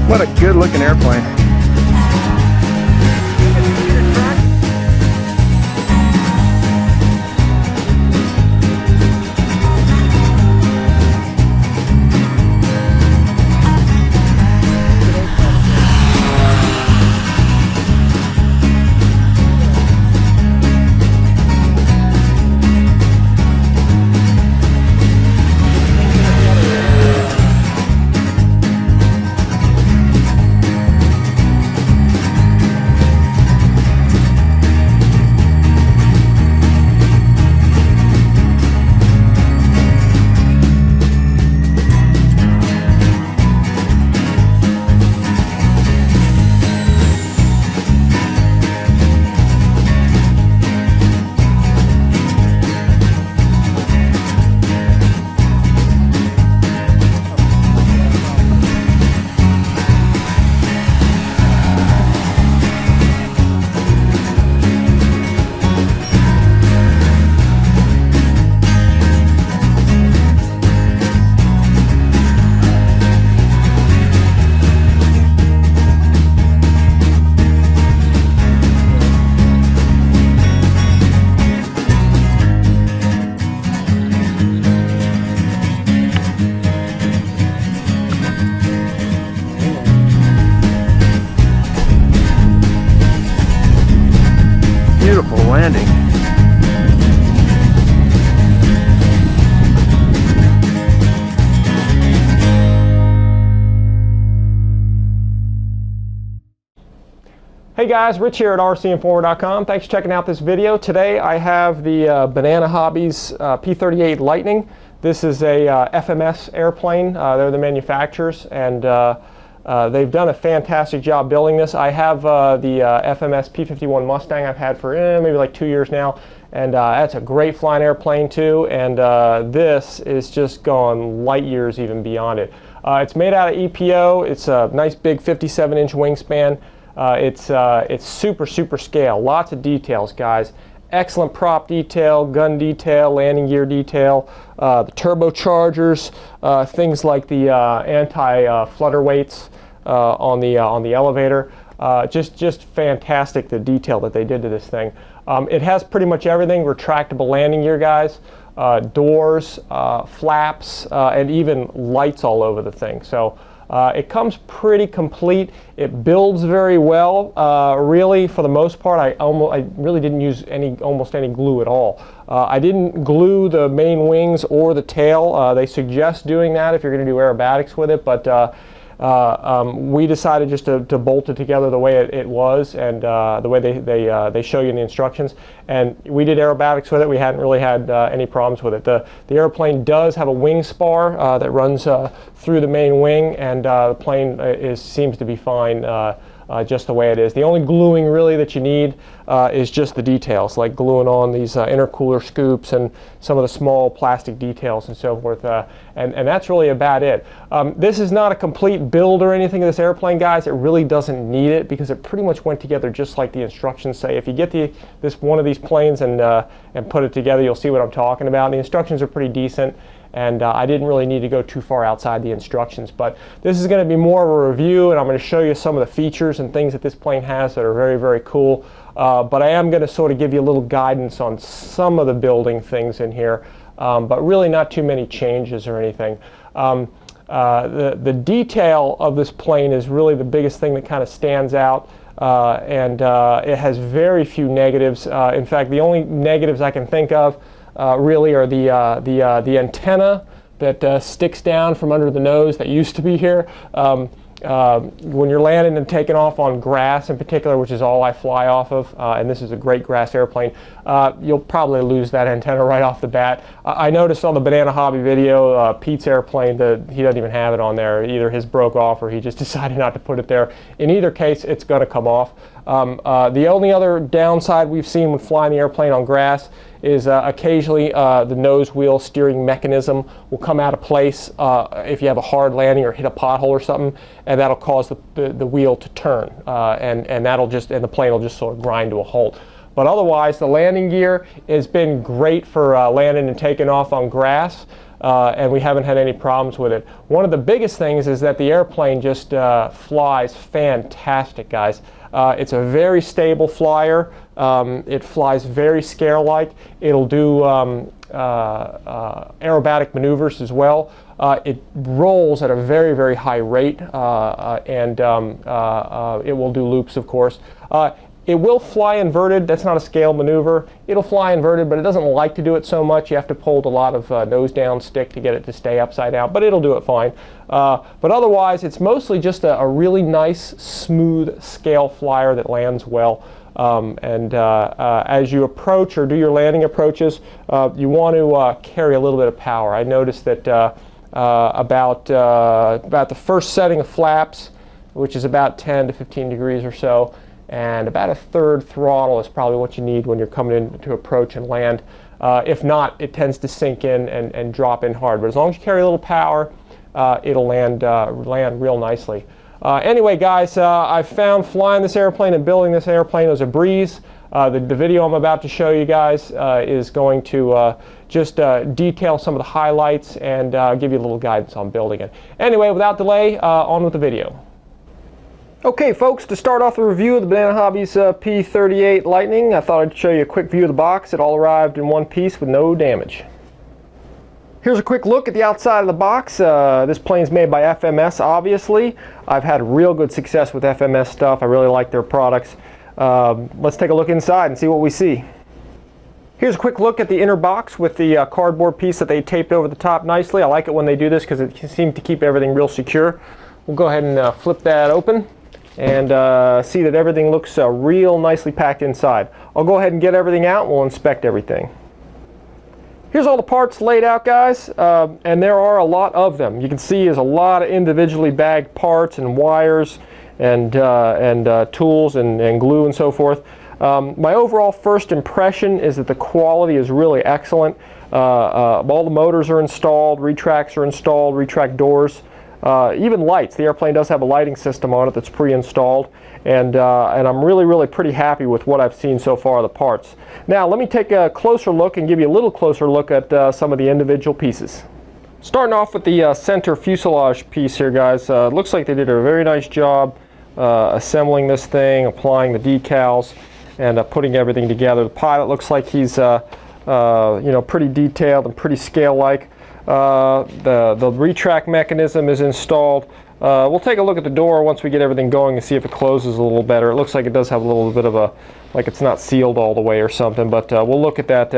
What a good looking airplane. Beautiful landing. Hey guys, Rich here at rcinformer.com. Thanks for checking out this video. Today I have the Banana Hobbies P-38 Lightning. This is a FMS airplane. They're the manufacturers, and they've done a fantastic job building this. I have the FMS P-51 Mustang I've had for maybe like 2 years now, and that's a great flying airplane too, and this is just gone light years even beyond it. It's made out of EPO. It's a nice big 57-inch wingspan. It's super scale, lots of details, guys. Excellent prop detail, gun detail, landing gear detail, the turbochargers, things like the anti-flutter weights on the elevator. Just fantastic, the detail that they did to this thing. It has pretty much everything: retractable landing gear, guys, doors, flaps, and even lights all over the thing. So it comes pretty complete. It builds very well. Really, for the most part, I really didn't use almost any glue at all. I didn't glue the main wings or the tail. They suggest doing that if you're going to do aerobatics with it, but we decided just to bolt it together the way it was, and the way they show you in the instructions. And we did aerobatics with it. We hadn't really had any problems with it. The airplane does have a wing spar that runs through the main wing, and the plane seems to be fine just the way it is. The only gluing really that you need is just the details, like gluing on these intercooler scoops and some of the small plastic details and so forth, and that's really about it. This is not a complete build or anything of this airplane, guys. It really doesn't need it because it pretty much went together just like the instructions say. If you get one of these planes and put it together, you'll see what I'm talking about. The instructions are pretty decent, and I didn't really need to go too far outside the instructions. But this is going to be more of a review, and I'm going to show you some of the features and things that this plane has that are very cool. But I am going to sort of give you a little guidance on some of the building things in here, but really not too many changes or anything. The detail of this plane is really the biggest thing that kind of stands out, and it has very few negatives. In fact, the only negatives I can think of really are the antenna that sticks down from under the nose that used to be here. When you're landing and taking off on grass in particular, which is all I fly off of, and this is a great grass airplane, you'll probably lose that antenna right off the bat. I noticed on the Banana Hobby video, Pete's airplane, that he doesn't even have it on there. Either his broke off or he just decided not to put it there. In either case, it's going to come off. The only other downside we've seen when flying the airplane on grass is occasionally the nose wheel steering mechanism will come out of place if you have a hard landing or hit a pothole or something, and that'll cause the wheel to turn, and the plane will just sort of grind to a halt. But otherwise, the landing gear has been great for landing and taking off on grass. and we haven't had any problems with it. One of the biggest things is that the airplane just flies fantastic, guys. It's a very stable flyer. It flies very scare-like. It'll do aerobatic maneuvers as well. It rolls at a very, very high rate, and it will do loops, of course. It will fly inverted. That's not a scale maneuver. It'll fly inverted, but it doesn't like to do it so much. You have to pull a lot of nose down stick to get it to stay upside down, but it'll do it fine. But otherwise, it's mostly just a really nice, smooth scale flyer that lands well. As you approach or do your landing approaches, you want to carry a little bit of power. I noticed that about the first setting of flaps, which is about 10 to 15 degrees or so, and about a third throttle is probably what you need when you're coming in to approach and land. If not, it tends to sink in and drop in hard. But as long as you carry a little power, it'll land real nicely. Anyway, guys, I've found flying this airplane and building this airplane was a breeze. The video I'm about to show you guys is going to just detail some of the highlights and give you a little guidance on building it. Anyway, without delay, on with the video. Okay, folks, to start off the review of the Banana Hobbies P-38 Lightning, I thought I'd show you a quick view of the box. It all arrived in one piece with no damage. Here's a quick look at the outside of the box. This plane's made by FMS, obviously. I've had real good success with FMS stuff. I really like their products. Let's take a look inside and see what we see. Here's a quick look at the inner box with the cardboard piece that they taped over the top nicely. I like it when they do this because it seems to keep everything real secure. We'll go ahead and flip that open and see that everything looks real nicely packed inside. I'll go ahead and get everything out and we'll inspect everything. Here's all the parts laid out, guys, and there are a lot of them. You can see there's a lot of individually bagged parts and wires and tools and glue and so forth. My overall first impression is that the quality is really excellent. All the motors are installed, retracts are installed, retract doors. Even lights. The airplane does have a lighting system on it that's pre-installed, and I'm really pretty happy with what I've seen so far of the parts. Now let me take a closer look and give you a little closer look at some of the individual pieces. Starting off with the center fuselage piece here, guys. Looks like they did a very nice job assembling this thing, applying the decals, and putting everything together. The pilot looks like he's pretty detailed and pretty scale-like. The retract mechanism is installed. We'll take a look at the door once we get everything going and see if it closes a little better. It looks like it does have a little bit of a, like it's not sealed all the way or something, but we'll look at that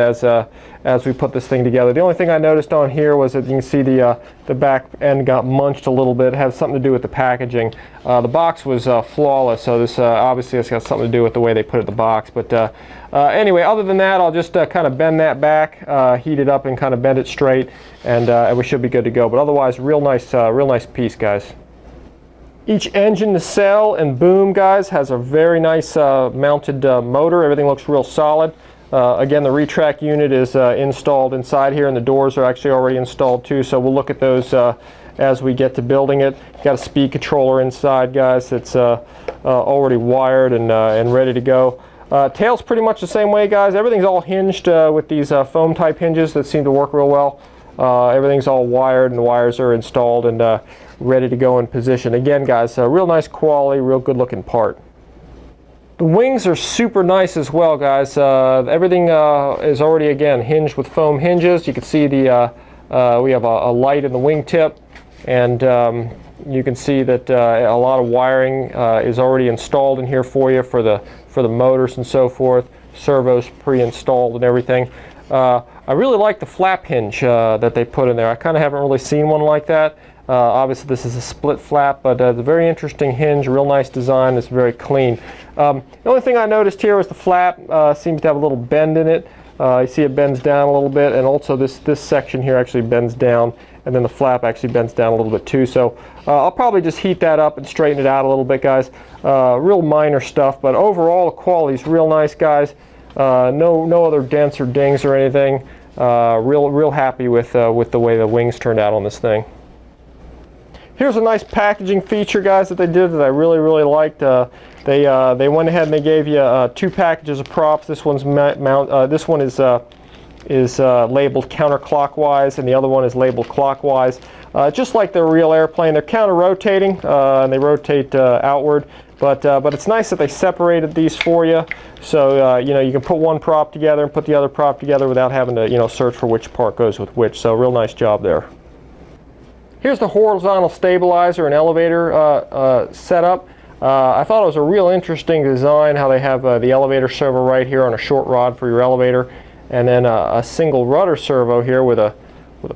as we put this thing together. The only thing I noticed on here was that you can see the back end got munched a little bit. It has something to do with the packaging. The box was flawless, so this obviously has got something to do with the way they put it in the box. But anyway, other than that, I'll just kind of bend that back, heat it up, and kind of bend it straight, and we should be good to go. But otherwise, real nice piece, guys. Each engine, nacelle, and boom, guys, has a very nice mounted motor. Everything looks real solid. Again, the retract unit is installed inside here, and the doors are actually already installed too, so we'll look at those as we get to building it. Got a speed controller inside, guys, that's already wired and ready to go. Tail's pretty much the same way, guys. Everything's all hinged with these foam type hinges that seem to work real well. Everything's all wired, and the wires are installed and ready to go in position. Again, guys, real nice quality, real good looking part. The wings are super nice as well, guys. Everything is already, again, hinged with foam hinges. You can see we have a light in the wingtip, and you can see that a lot of wiring is already installed in here for you for the motors and so forth. Servos pre-installed and everything. I really like the flap hinge that they put in there. I kind of haven't really seen one like that. Obviously this is a split flap, but it's a very interesting hinge, real nice design. It's very clean. The only thing I noticed here was the flap seems to have a little bend in it. You see it bends down a little bit, and also this section here actually bends down, and then the flap actually bends down a little bit too. So I'll probably just heat that up and straighten it out a little bit, guys. Real minor stuff, but overall the quality's real nice, guys. No other dents or dings or anything. Real happy with the way the wings turned out on this thing. Here's a nice packaging feature, guys, that they did that I really liked. They went ahead and they gave you 2 packages of props. This one's this one is is labeled counterclockwise and the other one is labeled clockwise. Just like the real airplane, they're counter-rotating and they rotate outward. But it's nice that they separated these for you, so you know, you can put one prop together and put the other prop together without having to, you know, search for which part goes with which. So real nice job there. Here's the horizontal stabilizer and elevator setup. I thought it was a real interesting design how they have the elevator servo right here on a short rod for your elevator, and then a single rudder servo here with a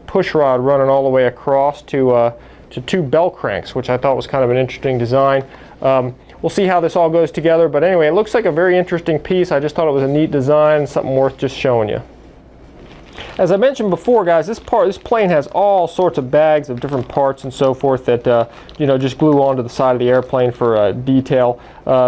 push rod running all the way across to two bell cranks, which I thought was kind of an interesting design. We'll see how this all goes together, but anyway, it looks like a very interesting piece. I just thought it was a neat design, something worth just showing you. As I mentioned before, guys, this plane has all sorts of bags of different parts and so forth that you know, just glue onto the side of the airplane for detail.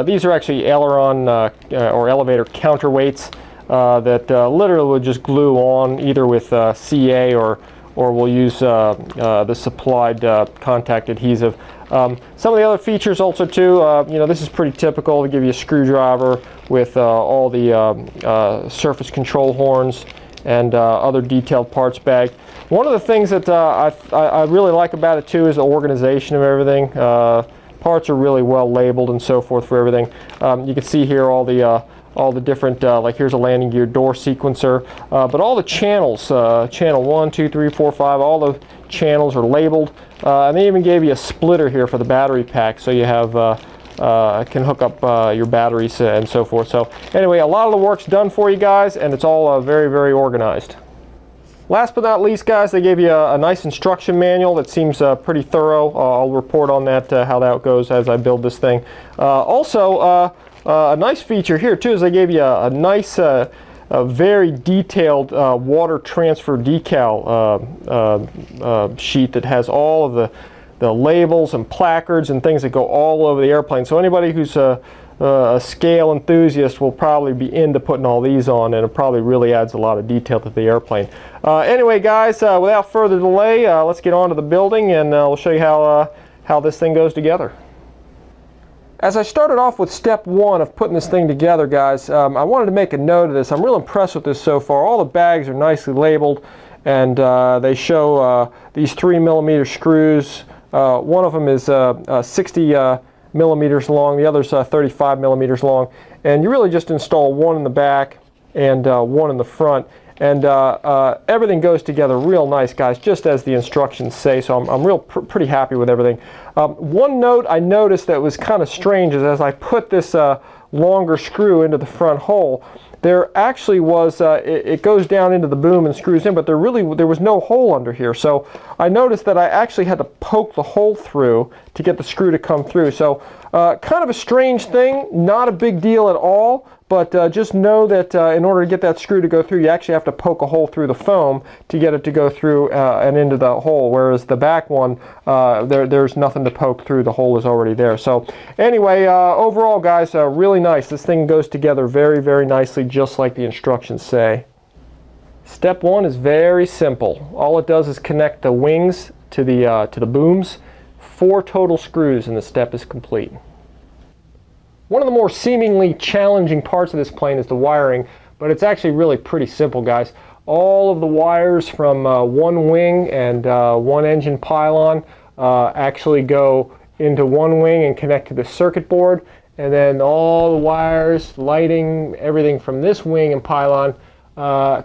These are actually aileron or elevator counterweights that literally would just glue on either with CA or we'll use the supplied contact adhesive. Some of the other features also too, you know, this is pretty typical. They give you a screwdriver with all the surface control horns and other detailed parts bag. One of the things that I really like about it too is the organization of everything. Parts are really well labeled and so forth for everything. You can see here all the different, like here's a landing gear door sequencer, but all the channels, channel 1, 2, 3, 4, 5, all the channels are labeled, and they even gave you a splitter here for the battery pack, so you have can hook up your batteries and so forth. So anyway, a lot of the work's done for you guys, and it's all very, very organized. Last but not least, guys, they gave you a nice instruction manual that seems pretty thorough. I'll report on that, how that goes as I build this thing. Also, a nice feature here too is they gave you a nice, a very detailed water transfer decal sheet that has all of the labels and placards and things that go all over the airplane. So anybody who's a scale enthusiast will probably be into putting all these on, and it probably really adds a lot of detail to the airplane. Anyway, guys, without further delay, let's get on to the building, and we'll show you how this thing goes together. As I started off with step one of putting this thing together, guys, I wanted to make a note of this. I'm real impressed with this so far. All the bags are nicely labeled, and they show these 3mm screws. One of them is 60 millimeters long, the other's 35 millimeters long, and you really just install one in the back and one in the front, and everything goes together real nice, guys, just as the instructions say. So I'm pretty happy with everything. One note I noticed that was kind of strange is as I put this longer screw into the front hole, there actually was, it goes down into the boom and screws in, but there was no hole under here. So I noticed that I actually had to poke the hole through to get the screw to come through. So kind of a strange thing, not a big deal at all, but just know that in order to get that screw to go through, you actually have to poke a hole through the foam to get it to go through and into the hole, whereas the back one, there's nothing to poke through, the hole is already there. So anyway, overall, guys, really nice. This thing goes together very, very nicely, just like the instructions say. Step one is very simple. All it does is connect the wings to the booms. 4 total screws and the step is complete. One of the more seemingly challenging parts of this plane is the wiring, but it's actually really pretty simple, guys. All of the wires from one wing and one engine pylon actually go into one wing and connect to the circuit board, and then all the wires, lighting, everything from this wing and pylon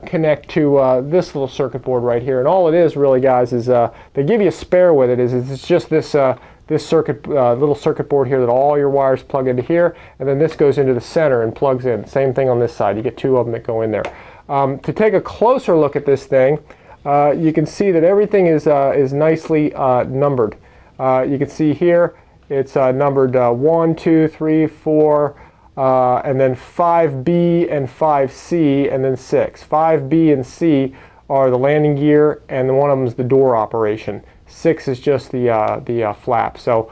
connect to this little circuit board right here. And all it is really, guys, is they give you a spare with it. It's just this little circuit board here that all your wires plug into here, and then this goes into the center and plugs in. Same thing on this side. You get 2 of them that go in there. To take a closer look at this thing, you can see that everything is nicely numbered. You can see here it's numbered 1, 2, 3, 4, and then 5B and 5C, and then 6. 5B and C are the landing gear, and one of them is the door operation. 6 is just the flap. So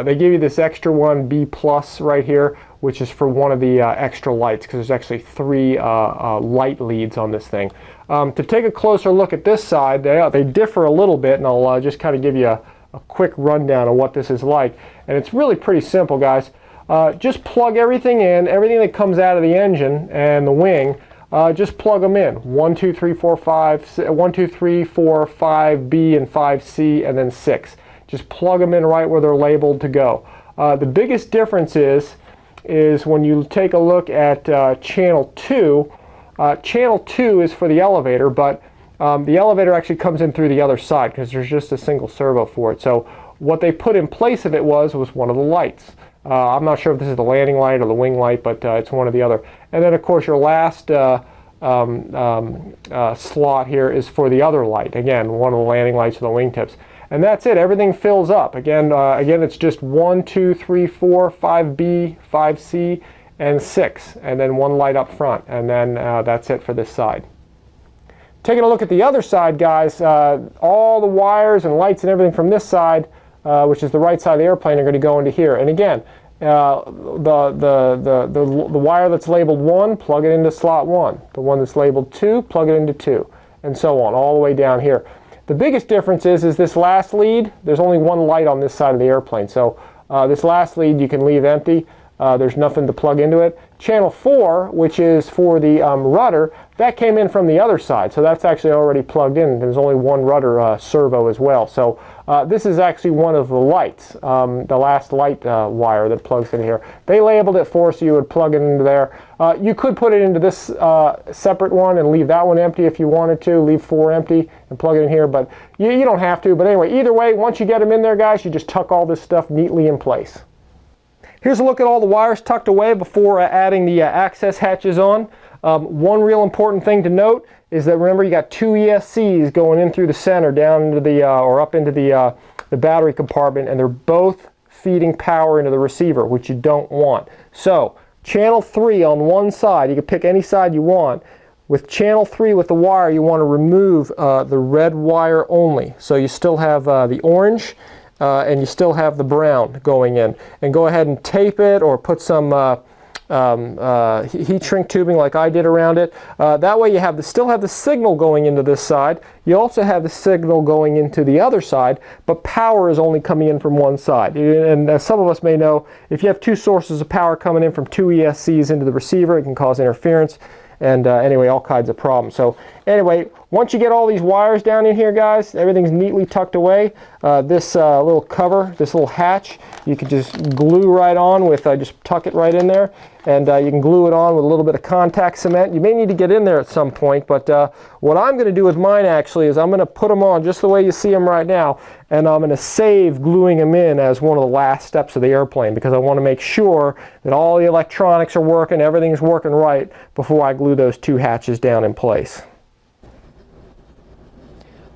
they give you this extra one, B plus, right here, which is for one of the extra lights, because there's actually 3 light leads on this thing. To take a closer look at this side, they differ a little bit, and I'll just kind of give you a quick rundown of what this is like. And it's really pretty simple, guys. Just plug everything in, everything that comes out of the engine and the wing just plug them in. 1, 2, 3, 4, 5, 1, 2, 3, 4, 5B and 5C, and then 6. Just plug them in right where they're labeled to go. The biggest difference is when you take a look at channel 2. Channel 2 is for the elevator, but the elevator actually comes in through the other side because there's just a single servo for it. So what they put in place of it was one of the lights. I'm not sure if this is the landing light or the wing light, but it's one or the other. And then, of course, your last slot here is for the other light. Again, one of the landing lights or the wingtips. And that's it. Everything fills up. Again, it's just 1, 2, 3, 4, 5B, 5C, and 6. And then one light up front. And then that's it for this side. Taking a look at the other side, guys, all the wires and lights and everything from this side, which is the right side of the airplane, are going to go into here. And again, the wire that's labeled 1, plug it into slot 1. The one that's labeled 2, plug it into 2, and so on, all the way down here. The biggest difference is this last lead, there's only one light on this side of the airplane. So this last lead you can leave empty. There's nothing to plug into it. Channel 4, which is for the rudder, that came in from the other side. So that's actually already plugged in. There's only one rudder servo as well. So this is actually one of the lights, the last light wire that plugs in here. They labeled it for us, so you would plug it into there. You could put it into this separate one and leave that one empty if you wanted to. Leave 4 empty and plug it in here, but you don't have to. But anyway, either way, once you get them in there, guys, you just tuck all this stuff neatly in place. Here's a look at all the wires tucked away before adding the access hatches on. One real important thing to note is that, remember, you got 2 ESCs going in through the center down into the or up into the battery compartment, and they're both feeding power into the receiver, which you don't want. So channel 3 on one side, you can pick any side you want. With channel 3 with the wire, you want to remove the red wire only. So you still have the orange and you still have the brown going in. And go ahead and tape it or put some heat shrink tubing like I did around it. That way you still have the signal going into this side. You also have the signal going into the other side, but power is only coming in from one side. And as some of us may know, if you have 2 sources of power coming in from 2 ESCs into the receiver, it can cause interference. And anyway, all kinds of problems. So anyway, once you get all these wires down in here, guys, everything's neatly tucked away. This little cover, this little hatch, you can just glue right on with, just tuck it right in there. And you can glue it on with a little bit of contact cement. You may need to get in there at some point, but what I'm going to do with mine actually is I'm going to put them on just the way you see them right now, and I'm going to save gluing them in as one of the last steps of the airplane, because I want to make sure that all the electronics are working, everything's working right before I glue those 2 hatches down in place.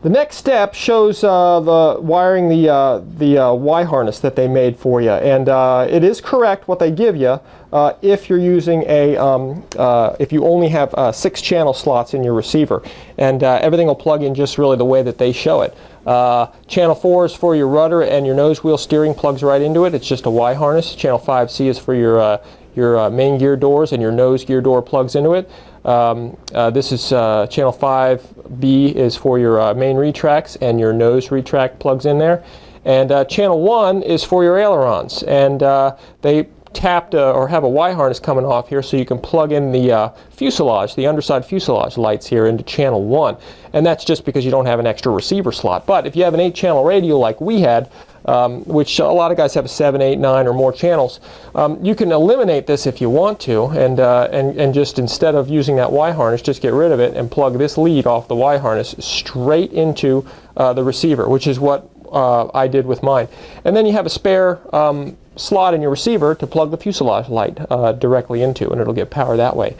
The next step shows the wiring the Y harness that they made for you, and it is correct what they give you if you're using if you only have 6 channel slots in your receiver, and everything will plug in just really the way that they show it. Channel 4 is for your rudder, and your nose wheel steering plugs right into it. It's just a Y harness. Channel 5C is for your main gear doors, and your nose gear door plugs into it. This is channel 5B is for your main retracts, and your nose retract plugs in there. And channel 1 is for your ailerons, and they tapped or have a Y harness coming off here, so you can plug in the fuselage, the underside fuselage lights here into channel 1. And that's just because you don't have an extra receiver slot. But if you have an 8-channel radio like we had, which a lot of guys have 7, 8, 9 or more channels, you can eliminate this if you want to, and just instead of using that Y harness, just get rid of it and plug this lead off the Y harness straight into the receiver, which is what I did with mine. And then you have a spare slot in your receiver to plug the fuselage light directly into, and it'll get power that way.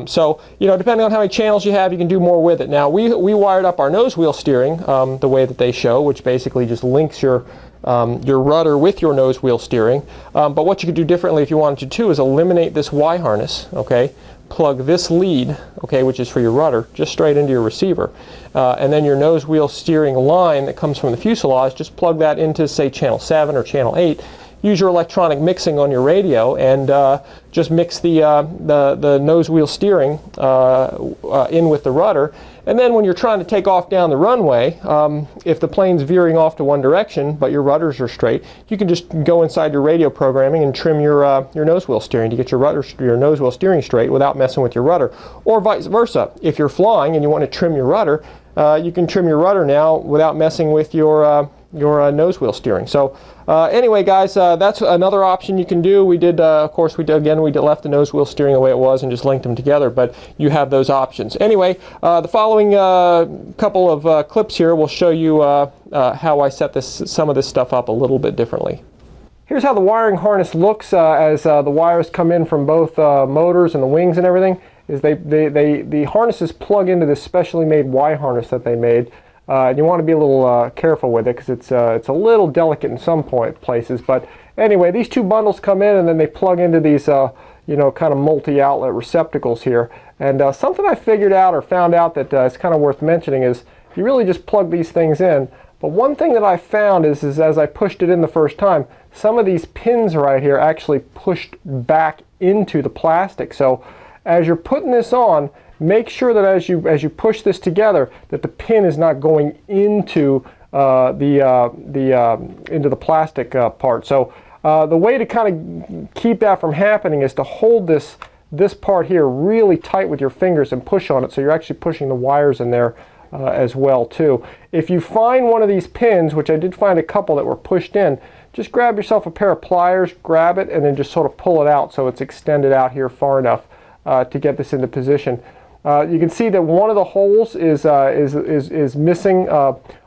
So, you know, depending on how many channels you have, you can do more with it. Now, we wired up our nose wheel steering the way that they show, which basically just links your rudder with your nose wheel steering. But what you could do differently if you wanted to too is eliminate this Y harness, okay? Plug this lead, okay, which is for your rudder, just straight into your receiver. And then your nose wheel steering line that comes from the fuselage, just plug that into, say, channel 7 or channel 8. Use your electronic mixing on your radio and just mix the nose wheel steering in with the rudder, And then when you're trying to take off down the runway, if the plane's veering off to one direction but your rudders are straight, you can just go inside your radio programming and trim your nose wheel steering to get your nose wheel steering straight without messing with your rudder. Or vice versa. If you're flying and you want to trim your rudder, you can trim your rudder now without messing with your nose wheel steering. So anyway, guys, that's another option you can do. We did, of course, we left the nose wheel steering the way it was and just linked them together, but you have those options. Anyway, the following couple of clips here will show you how I set some of this stuff up a little bit differently. Here's how the wiring harness looks as the wires come in from both motors and the wings and everything. The harnesses plug into this specially made Y harness that they made. And you want to be a little careful with it because it's a little delicate in some places. But anyway, these two bundles come in and then they plug into these you know, kind of multi-outlet receptacles here. And something I figured out or found out that is kind of worth mentioning is you really just plug these things in. But one thing that I found is as I pushed it in the first time, some of these pins right here actually pushed back into the plastic. So as you're putting this on, make sure that as you push this together, that the pin is not going into into the plastic part. So the way to kind of keep that from happening is to hold this part here really tight with your fingers and push on it, so you're actually pushing the wires in there as well too. If you find one of these pins, which I did find a couple that were pushed in, just grab yourself a pair of pliers, grab it, and then just sort of pull it out so it's extended out here far enough to get this into position. You can see that one of the holes is missing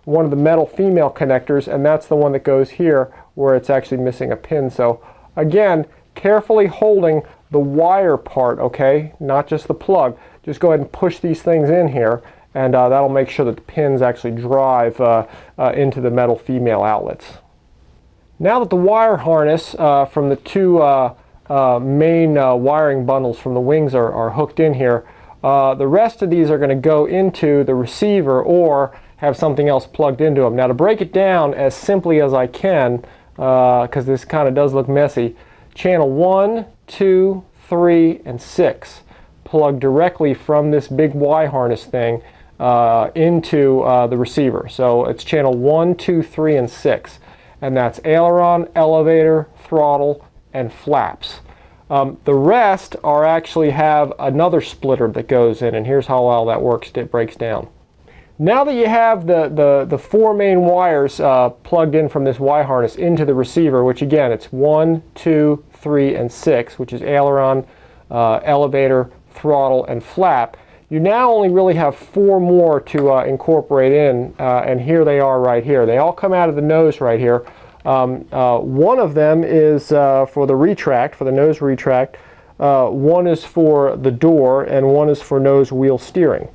one of the metal female connectors, and that's the one that goes here where it's actually missing a pin. So again, carefully holding the wire part, okay, not just the plug. Just go ahead and push these things in here, and that'll make sure that the pins actually drive into the metal female outlets. Now that the wire harness from the two main wiring bundles from the wings are hooked in here, the rest of these are going to go into the receiver or have something else plugged into them. Now, to break it down as simply as I can, because this kind of does look messy, channel 1, 2, 3, and 6 plug directly from this big Y harness thing into the receiver. So it's channel 1, 2, 3, and 6. And that's aileron, elevator, throttle, and flaps. The rest actually have another splitter that goes in, and here's how all that works. It breaks down. Now that you have the four main wires plugged in from this Y harness into the receiver, which again, it's 1, 2, 3, and 6, which is aileron, elevator, throttle, and flap, you now only really have 4 more to incorporate in, and here they are right here. They all come out of the nose right here. One of them is for the retract, for the nose retract. One is for the door, and one is for nose wheel steering.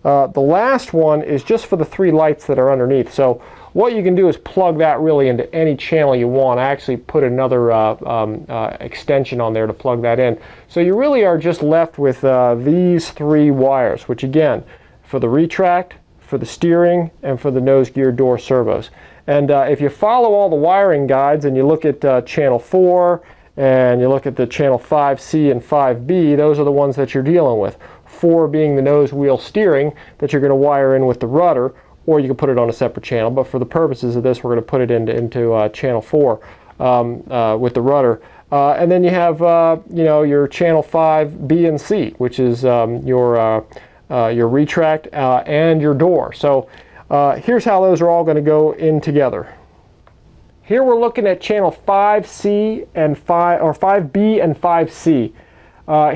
The last one is just for the 3 lights that are underneath. So what you can do is plug that really into any channel you want. I actually put another extension on there to plug that in. So you really are just left with these 3 wires, which again, for the retract, for the steering, and for the nose gear door servos. And if you follow all the wiring guides and you look at channel 4 and you look at the channel 5C and 5B, those are the ones that you're dealing with. 4 being the nose wheel steering that you're going to wire in with the rudder, or you can put it on a separate channel, but for the purposes of this we're going to put it into channel 4 with the rudder. And then you have you know, your channel 5, B, and C, which is your retract and your door. So here's how those are all going to go in together. Here we're looking at channel 5C and 5B and 5C.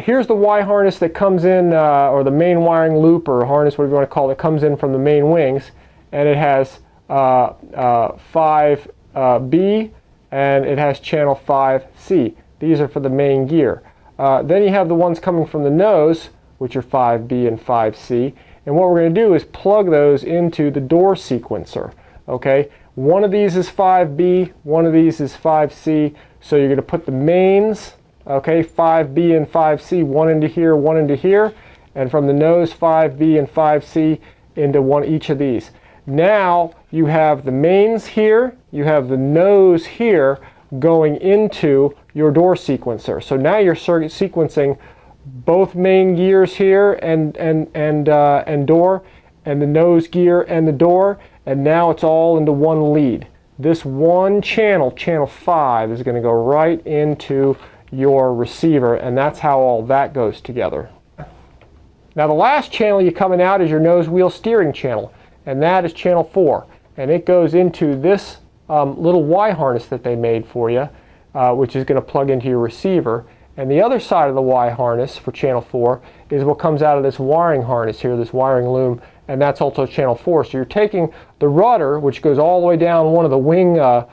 Here's the Y harness that comes in, or the main wiring loop or harness, whatever you want to call it, comes in from the main wings, and it has 5B and it has channel 5C. These are for the main gear. Then you have the ones coming from the nose, which are 5B and 5C. And what we're going to do is plug those into the door sequencer. Okay, one of these is 5B, one of these is 5C. So you're going to put the mains, okay, 5B and 5C, one into here, one into here, and from the nose 5B and 5C into each of these. Now you have the mains here, you have the nose here going into your door sequencer. So now you're sequencing both main gears here and door, and the nose gear and the door, and now it's all into one lead. This one channel, channel 5, is going to go right into your receiver, and that's how all that goes together. Now the last channel you coming out is your nose wheel steering channel, and that is channel 4, and it goes into this little Y harness that they made for you, which is going to plug into your receiver. And the other side of the Y harness for channel 4 is what comes out of this wiring harness here, this wiring loom, and that's also channel 4. So you're taking the rudder, which goes all the way down one of the wing, one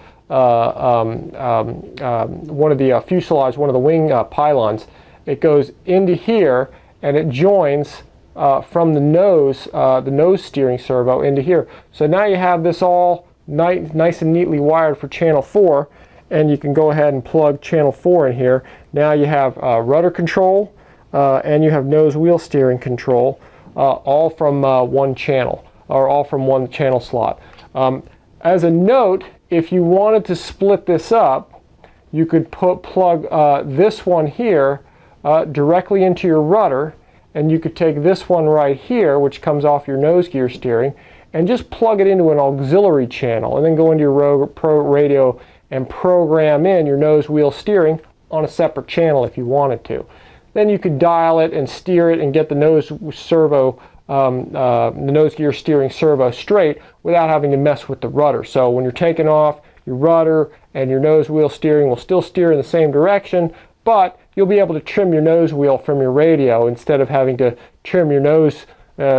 of the fuselage, one of the wing pylons. It goes into here, and it joins from the nose steering servo into here. So now you have this all nice and neatly wired for channel 4, and you can go ahead and plug channel 4 in here. Now you have rudder control and you have nose wheel steering control, all from one channel, or all from one channel slot. As a note, if you wanted to split this up, you could plug this one here directly into your rudder, and you could take this one right here, which comes off your nose gear steering, and just plug it into an auxiliary channel, and then go into your radio and program in your nose wheel steering on a separate channel if you wanted to. Then you could dial it and steer it and get the nose gear steering servo straight without having to mess with the rudder. So when you're taking off, your rudder and your nose wheel steering will still steer in the same direction, but you'll be able to trim your nose wheel from your radio instead of having to trim your nose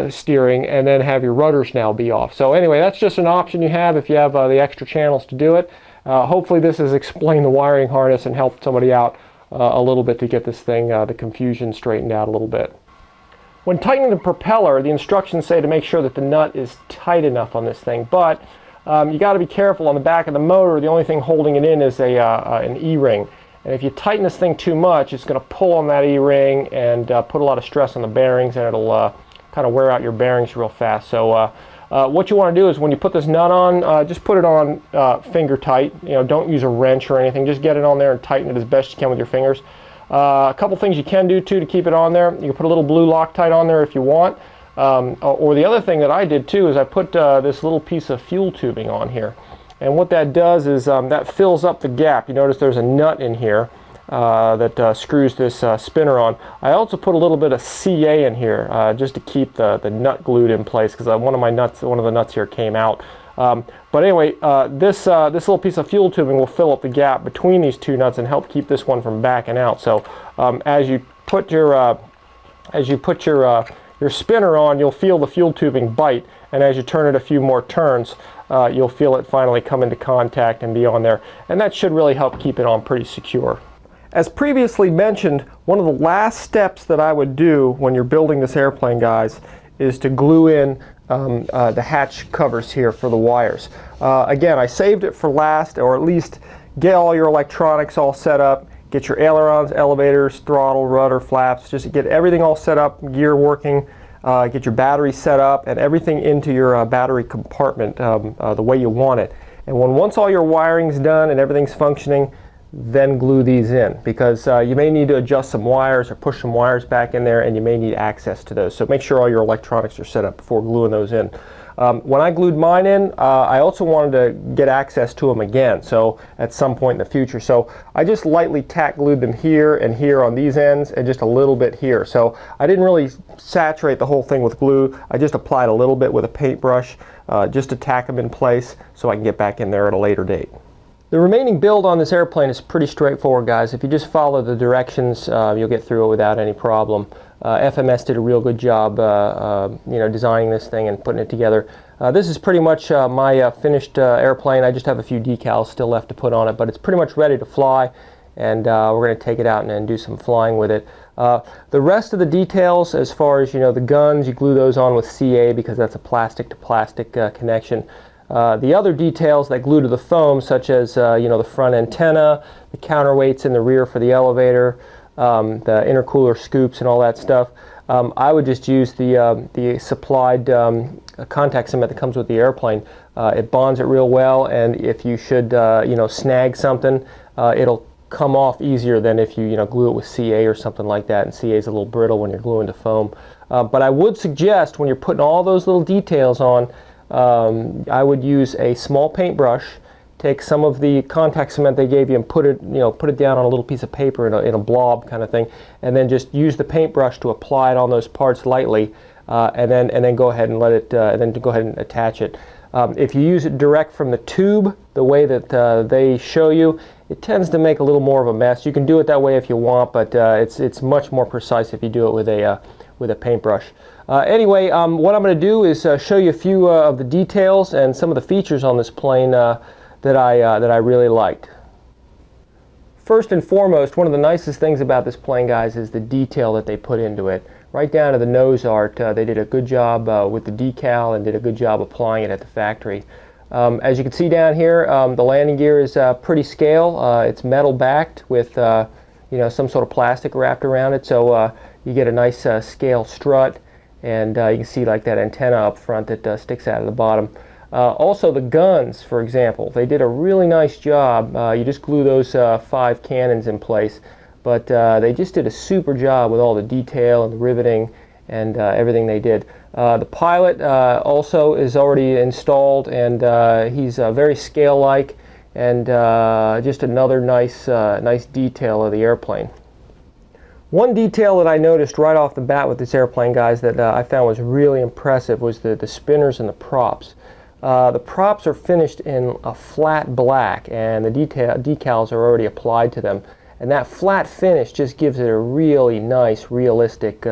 steering and then have your rudders now be off. So anyway, that's just an option you have if you have the extra channels to do it. Hopefully this has explained the wiring harness and helped somebody out a little bit to get this thing, the confusion straightened out a little bit. When tightening the propeller, the instructions say to make sure that the nut is tight enough on this thing, but you got to be careful. On the back of the motor, the only thing holding it in is an E-ring. And if you tighten this thing too much, it's going to pull on that E-ring and put a lot of stress on the bearings, and it'll kind of wear out your bearings real fast. So what you want to do is when you put this nut on, just put it on finger tight. You know, don't use a wrench or anything. Just get it on there and tighten it as best you can with your fingers. A couple things you can do too to keep it on there. You can put a little blue Loctite on there if you want. Or the other thing that I did too is I put this little piece of fuel tubing on here. And what that does is that fills up the gap. You notice there's a nut in here that screws this spinner on. I also put a little bit of CA in here just to keep the nut glued in place, because one of the nuts here came out. But anyway, this little piece of fuel tubing will fill up the gap between these two nuts and help keep this one from backing out. So as you put your spinner on, you'll feel the fuel tubing bite, and as you turn it a few more turns, you'll feel it finally come into contact and be on there, and that should really help keep it on pretty secure. As previously mentioned, one of the last steps that I would do when you're building this airplane, guys, is to glue in the hatch covers here for the wires. Again, I saved it for last, or at least get all your electronics all set up, get your ailerons, elevators, throttle, rudder, flaps, just get everything all set up, gear working, get your battery set up, and everything into your battery compartment the way you want it. And once all your wiring's done and everything's functioning, then glue these in, because you may need to adjust some wires or push some wires back in there, and you may need access to those. So make sure all your electronics are set up before gluing those in. When I glued mine in, I also wanted to get access to them again, so at some point in the future. So I just lightly tack glued them here and here on these ends, and just a little bit here. So I didn't really saturate the whole thing with glue. I just applied a little bit with a paintbrush just to tack them in place so I can get back in there at a later date. The remaining build on this airplane is pretty straightforward, guys. If you just follow the directions, you'll get through it without any problem. FMS did a real good job designing this thing and putting it together. This is pretty much my finished airplane. I just have a few decals still left to put on it, but it's pretty much ready to fly, and we're going to take it out and do some flying with it. The rest of the details, as far as the guns, you glue those on with CA because that's a plastic to plastic connection. The other details that glue to the foam, such as the front antenna, the counterweights in the rear for the elevator, the intercooler scoops and all that stuff, I would just use the supplied contact cement that comes with the airplane. It bonds it real well, and if you should snag something, it'll come off easier than if you glue it with CA or something like that, and CA is a little brittle when you're gluing to foam. But I would suggest when you're putting all those little details on, I would use a small paintbrush, take some of the contact cement they gave you and put it down on a little piece of paper in a blob kind of thing, and then just use the paintbrush to apply it on those parts lightly, and then go ahead and let it, and then go ahead and attach it. If you use it direct from the tube, the way that they show you, it tends to make a little more of a mess. You can do it that way if you want, but it's much more precise if you do it with a paintbrush. Anyway, what I'm going to do is show you a few of the details and some of the features on this plane that I really liked. First and foremost, one of the nicest things about this plane, guys, is the detail that they put into it. Right down to the nose art, they did a good job with the decal and did a good job applying it at the factory. As you can see down here, the landing gear is pretty scale. It's metal backed with some sort of plastic wrapped around it, so you get a nice scale strut, and you can see like that antenna up front that sticks out of the bottom. Also the guns, for example, they did a really nice job. You just glue those 5 cannons in place, but they just did a super job with all the detail and the riveting and everything they did. The pilot also is already installed, and he's very scale-like, and just another nice detail of the airplane. One detail that I noticed right off the bat with this airplane, guys, that I found was really impressive was the spinners and the props. The props are finished in a flat black, and the decals are already applied to them. And that flat finish just gives it a really nice, realistic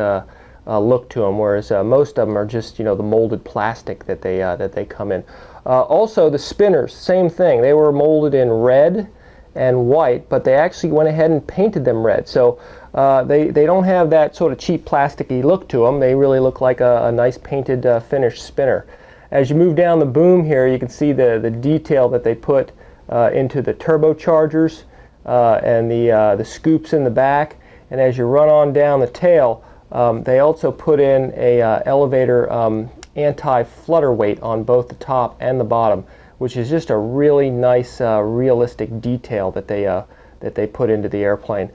look to them, whereas most of them are just, the molded plastic that they come in. Also, the spinners, same thing. They were molded in red and white, but they actually went ahead and painted them red. So they don't have that sort of cheap plasticky look to them. They really look like a nice painted finished spinner. As you move down the boom here, you can see the detail that they put into the turbochargers and the scoops in the back. And as you run on down the tail, they also put in a elevator anti-flutter weight on both the top and the bottom, which is just a really nice realistic detail that they put into the airplane.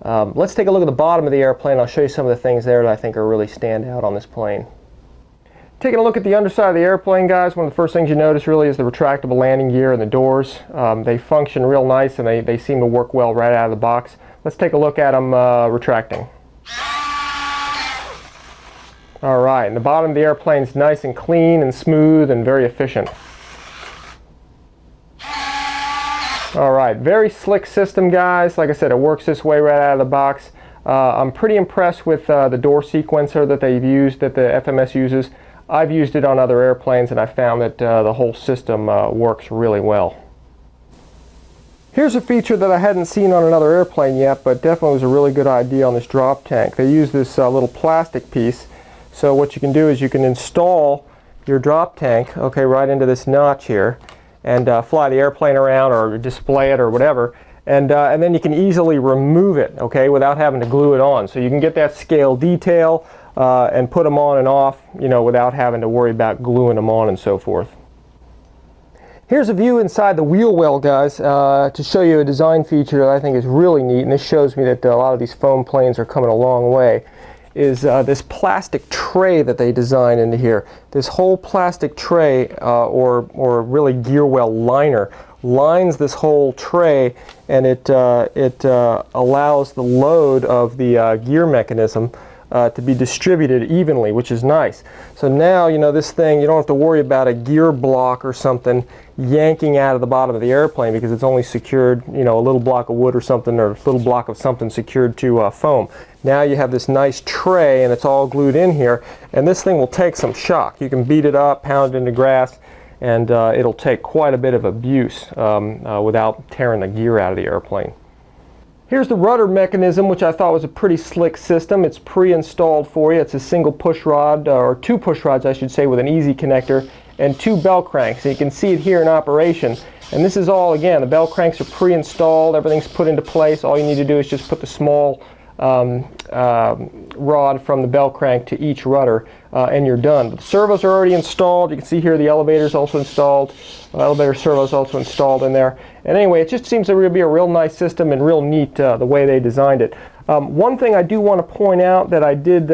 Let's take a look at the bottom of the airplane. I'll show you some of the things there that I think are really stand out on this plane. Taking a look at the underside of the airplane, guys, one of the first things you notice really is the retractable landing gear and the doors. They function real nice, and they seem to work well right out of the box. Let's take a look at them retracting. Alright, and the bottom of the airplane is nice and clean and smooth and very efficient. Alright, very slick system, guys. Like I said, it works this way right out of the box. I'm pretty impressed with the door sequencer that they've used, that the FMS uses. I've used it on other airplanes, and I found that the whole system works really well. Here's a feature that I hadn't seen on another airplane yet, but definitely was a really good idea on this drop tank. They use this little plastic piece. So what you can do is you can install your drop tank, okay, right into this notch here, and fly the airplane around or display it or whatever, and then you can easily remove it, okay, without having to glue it on. So you can get that scale detail and put them on and off, without having to worry about gluing them on and so forth. Here's a view inside the wheel well, guys, to show you a design feature that I think is really neat, and this shows me that a lot of these foam planes are coming a long way, is this plastic tray that they designed into here. This whole plastic tray, or really gear well liner, lines this whole tray, and it allows the load of the gear mechanism to be distributed evenly, which is nice. So now, this thing, you don't have to worry about a gear block or something yanking out of the bottom of the airplane, because it's only secured, a little block of wood or something, or a little block of something secured to foam. Now you have this nice tray, and it's all glued in here, and this thing will take some shock. You can beat it up, pound it into grass, and it'll take quite a bit of abuse without tearing the gear out of the airplane. Here's the rudder mechanism, which I thought was a pretty slick system. It's pre-installed for you. It's a single push rod, or 2 push rods I should say, with an easy connector, and 2 bell cranks. So you can see it here in operation. And this is all, again, the bell cranks are pre-installed, everything's put into place. All you need to do is just put the small rod from the bell crank to each rudder, and you're done. But the servos are already installed. You can see here the elevator's also installed. Elevator servos also installed in there. And anyway, it just seems to be a real nice system and real neat the way they designed it. One thing I do want to point out that I did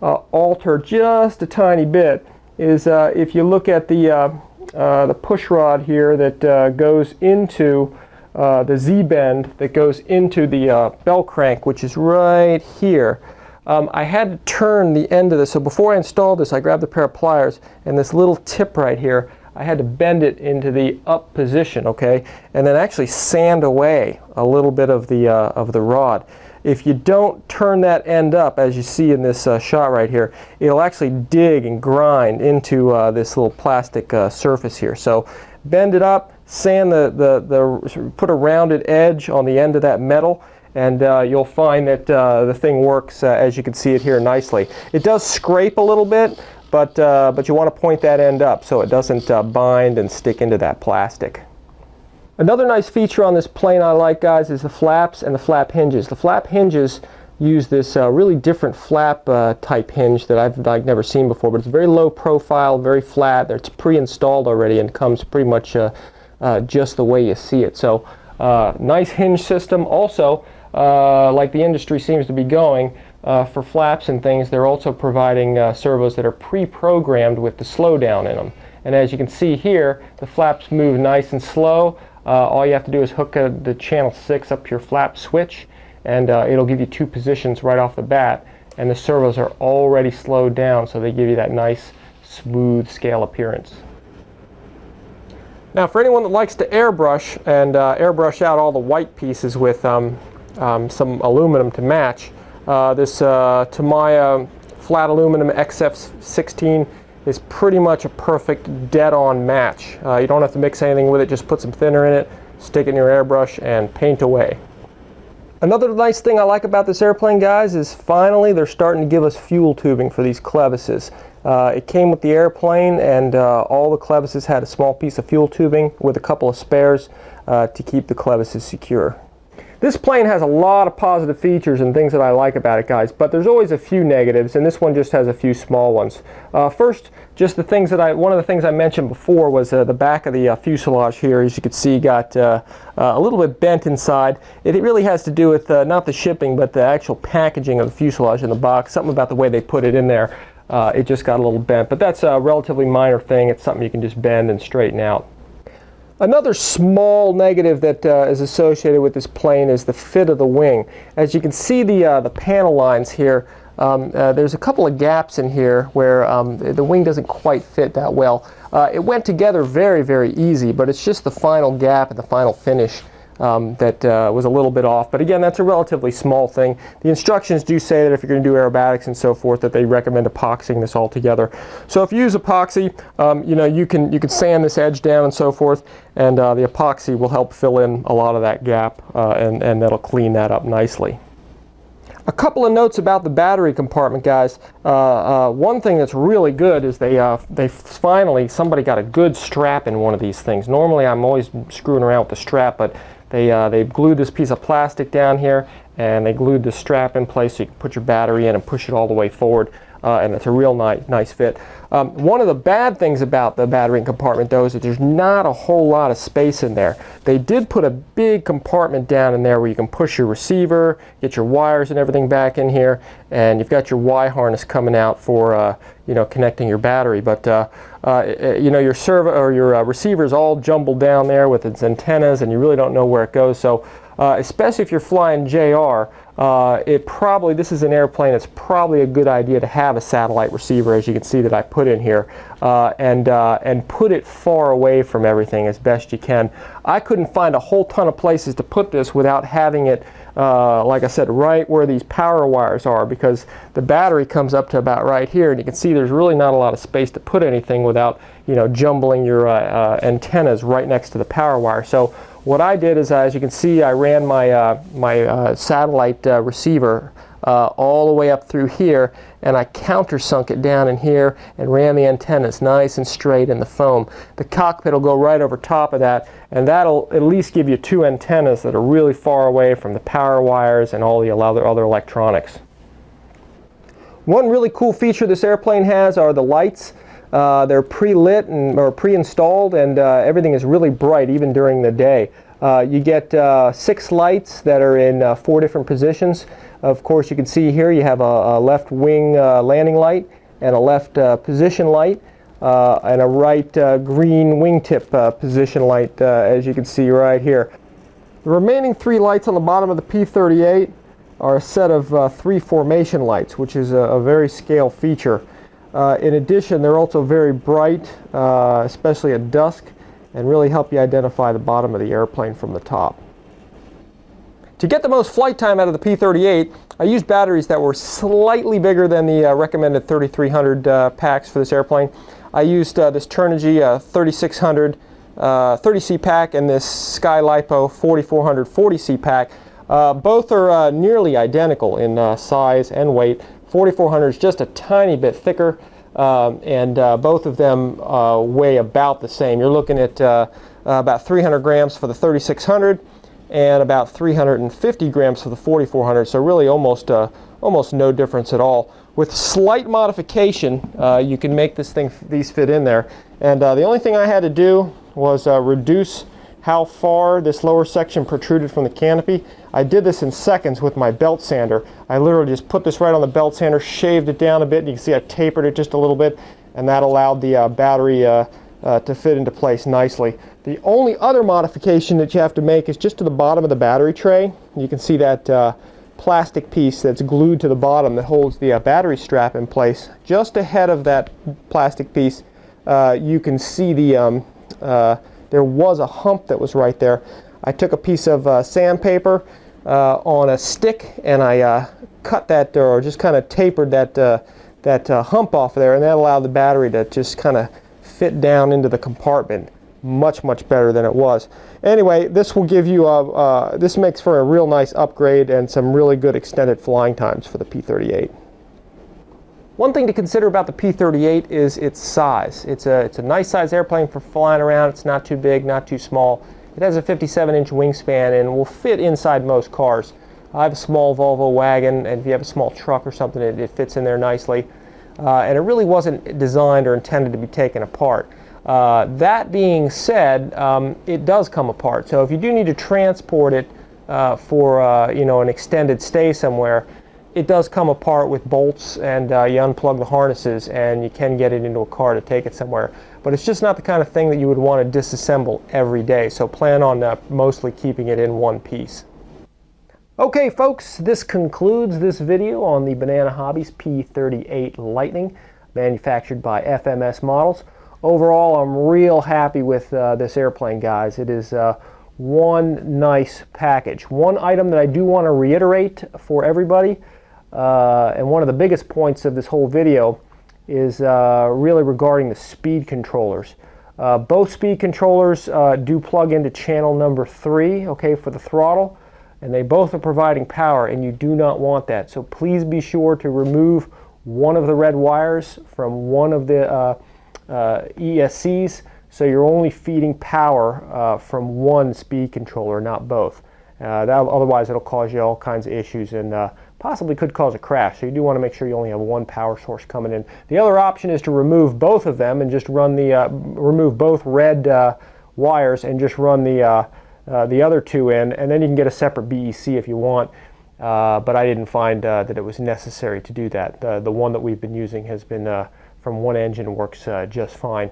alter just a tiny bit is if you look at the push rod here that goes into the Z-bend that goes into the bell crank, which is right here. I had to turn the end of this, so before I installed this I grabbed a pair of pliers and this little tip right here, I had to bend it into the up position, okay, and then actually sand away a little bit of the rod. If you don't turn that end up, as you see in this shot right here, it'll actually dig and grind into this little plastic surface here. So bend it up, sand put a rounded edge on the end of that metal, and you'll find that the thing works as you can see it here nicely. It does scrape a little bit, but you want to point that end up so it doesn't bind and stick into that plastic. Another nice feature on this plane I like, guys, is the flaps and the flap hinges. The flap hinges use this really different flap type hinge that I've never seen before, but it's very low profile, very flat. It's pre-installed already and comes pretty much just the way you see it. So nice hinge system. Also, like the industry seems to be going, for flaps and things, they're also providing servos that are pre-programmed with the slowdown in them. And as you can see here, the flaps move nice and slow. All you have to do is hook the channel 6 up to your flap switch, and it'll give you 2 positions right off the bat, and the servos are already slowed down, so they give you that nice smooth scale appearance. Now for anyone that likes to airbrush and airbrush out all the white pieces with some aluminum to match, this Tamiya flat aluminum XF16 is pretty much a perfect dead-on match. You don't have to mix anything with it, just put some thinner in it, stick it in your airbrush, and paint away. Another nice thing I like about this airplane, guys, is finally they're starting to give us fuel tubing for these clevises. It came with the airplane, and all the clevises had a small piece of fuel tubing with a couple of spares to keep the clevises secure. This plane has a lot of positive features and things that I like about it, guys, but there's always a few negatives, and this one just has a few small ones. First, just the things that one of the things I mentioned before was the back of the fuselage here, as you can see, got a little bit bent inside. It really has to do with not the shipping, but the actual packaging of the fuselage in the box. Something about the way they put it in there, it just got a little bent, but that's a relatively minor thing. It's something you can just bend and straighten out. Another small negative that is associated with this plane is the fit of the wing. As you can see, the panel lines here, there's a couple of gaps in here where the wing doesn't quite fit that well. It went together very, very easy, but it's just the final gap and the final finish that was a little bit off. But again, that's a relatively small thing. The instructions do say that if you're going to do aerobatics and so forth, that they recommend epoxying this all together. So if you use epoxy, you know, you can sand this edge down and so forth, and the epoxy will help fill in a lot of that gap, and that'll clean that up nicely. A couple of notes about the battery compartment, guys. One thing that's really good is they finally, somebody got a good strap in one of these things. Normally I'm always screwing around with the strap, but they glued this piece of plastic down here, and they glued the strap in place so you can put your battery in and push it all the way forward, and it's a real nice fit. One of the bad things about the battery compartment, though, is that there's not a whole lot of space in there. They did put a big compartment down in there where you can push your receiver, get your wires and everything back in here, and you've got your Y harness coming out for you know, connecting your battery. But you know, your servo or your receiver is all jumbled down there with its antennas, and you really don't know where it goes. So especially if you're flying JR, this is an airplane, it's probably a good idea to have a satellite receiver, as you can see that I put in here, and put it far away from everything as best you can. I couldn't find a whole ton of places to put this without having it, like I said, right where these power wires are, because the battery comes up to about right here, and you can see there's really not a lot of space to put anything without, you know, jumbling your antennas right next to the power wire. So what I did is, as you can see, I ran my satellite receiver all the way up through here, and I countersunk it down in here and ran the antennas nice and straight in the foam. The cockpit will go right over top of that, and that'll at least give you 2 antennas that are really far away from the power wires and all the other electronics. One really cool feature this airplane has are the lights. They're pre-lit or pre-installed, and everything is really bright even during the day. You get 6 lights that are in 4 different positions. Of course, you can see here you have a left wing landing light and a left position light and a right green wingtip position light, as you can see right here. The remaining 3 lights on the bottom of the P-38 are a set of 3 formation lights, which is a very scale feature. In addition, they're also very bright, especially at dusk, and really help you identify the bottom of the airplane from the top. To get the most flight time out of the P-38, I used batteries that were slightly bigger than the recommended 3300 packs for this airplane. I used this Turnigy 3600 30C pack and this Sky Lipo 4400 40C pack. Both are nearly identical in size and weight. 4400 is just a tiny bit thicker, and both of them weigh about the same. You're looking at about 300 grams for the 3600 and about 350 grams for the 4400, so really almost no difference at all. With slight modification, you can make these fit in there. And the only thing I had to do was reduce how far this lower section protruded from the canopy. I did this in seconds with my belt sander. I literally just put this right on the belt sander, shaved it down a bit, and you can see I tapered it just a little bit, and that allowed the battery to fit into place nicely. The only other modification that you have to make is just to the bottom of the battery tray. You can see that plastic piece that's glued to the bottom that holds the battery strap in place. Just ahead of that plastic piece, you can see there was a hump that was right there. I took a piece of sandpaper on a stick, and I cut that, or just kind of tapered that hump off of there, and that allowed the battery to just kind of fit down into the compartment much better than it was. Anyway, this will give you this makes for a real nice upgrade and some really good extended flying times for the P-38. One thing to consider about the P-38 is its size. It's a nice size airplane for flying around. It's not too big, not too small. It has a 57-inch wingspan and will fit inside most cars. I have a small Volvo wagon, and if you have a small truck or something, it fits in there nicely. And it really wasn't designed or intended to be taken apart. That being said, it does come apart. So if you do need to transport it for an extended stay somewhere, it does come apart with bolts, and you unplug the harnesses and you can get it into a car to take it somewhere. But it's just not the kind of thing that you would want to disassemble every day, so plan on mostly keeping it in one piece. Okay folks, this concludes this video on the Banana Hobbies P-38 Lightning, manufactured by FMS Models. Overall, I'm real happy with this airplane, guys. It is one nice package. One item that I do want to reiterate for everybody, and one of the biggest points of this whole video, is really regarding the speed controllers. Both speed controllers do plug into channel number 3, okay, for the throttle, and they both are providing power, and you do not want that. So please be sure to remove one of the red wires from one of the ESCs, so you're only feeding power from one speed controller, not both. Otherwise it'll cause you all kinds of issues and possibly could cause a crash. So you do want to make sure you only have one power source coming in. The other option is to remove both of them and just run remove both red wires and just run the other 2 in, and then you can get a separate BEC if you want. But I didn't find that it was necessary to do that. The one that we've been using has been from one engine, works just fine.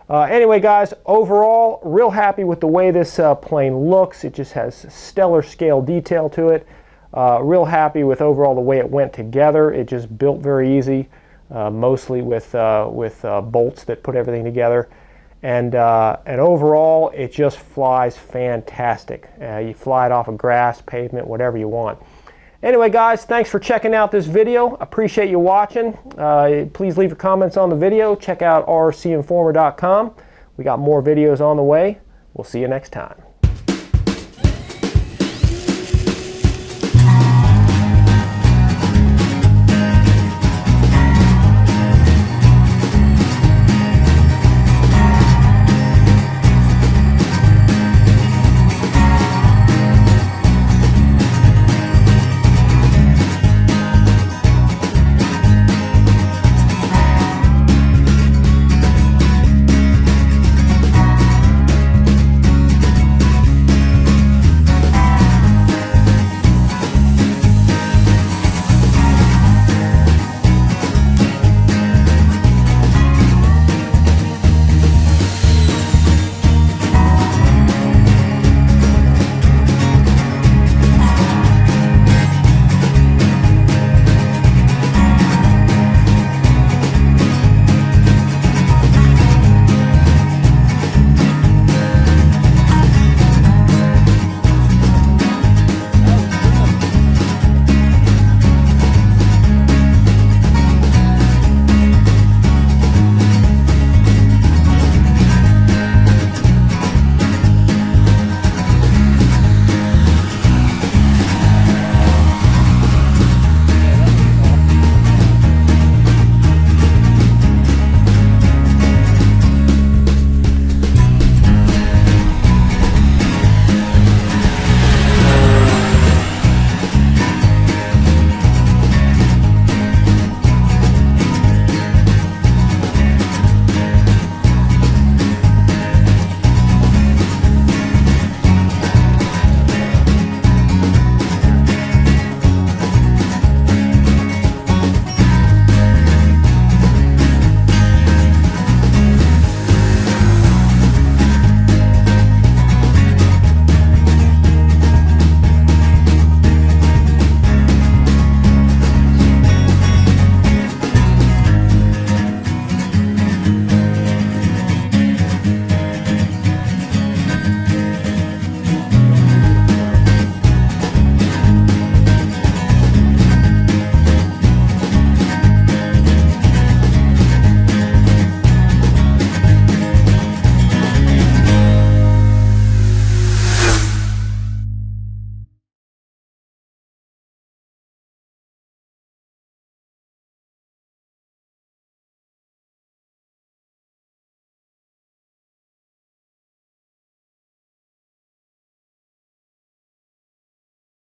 Anyway guys, overall real happy with the way this plane looks. It just has stellar scale detail to it. Real happy with overall the way it went together. It just built very easy, mostly with bolts that put everything together. And overall it just flies fantastic. You fly it off of grass, pavement, whatever you want. Anyway guys, thanks for checking out this video. Appreciate you watching. Please leave your comments on the video. Check out rcinformer.com. We got more videos on the way. We'll see you next time.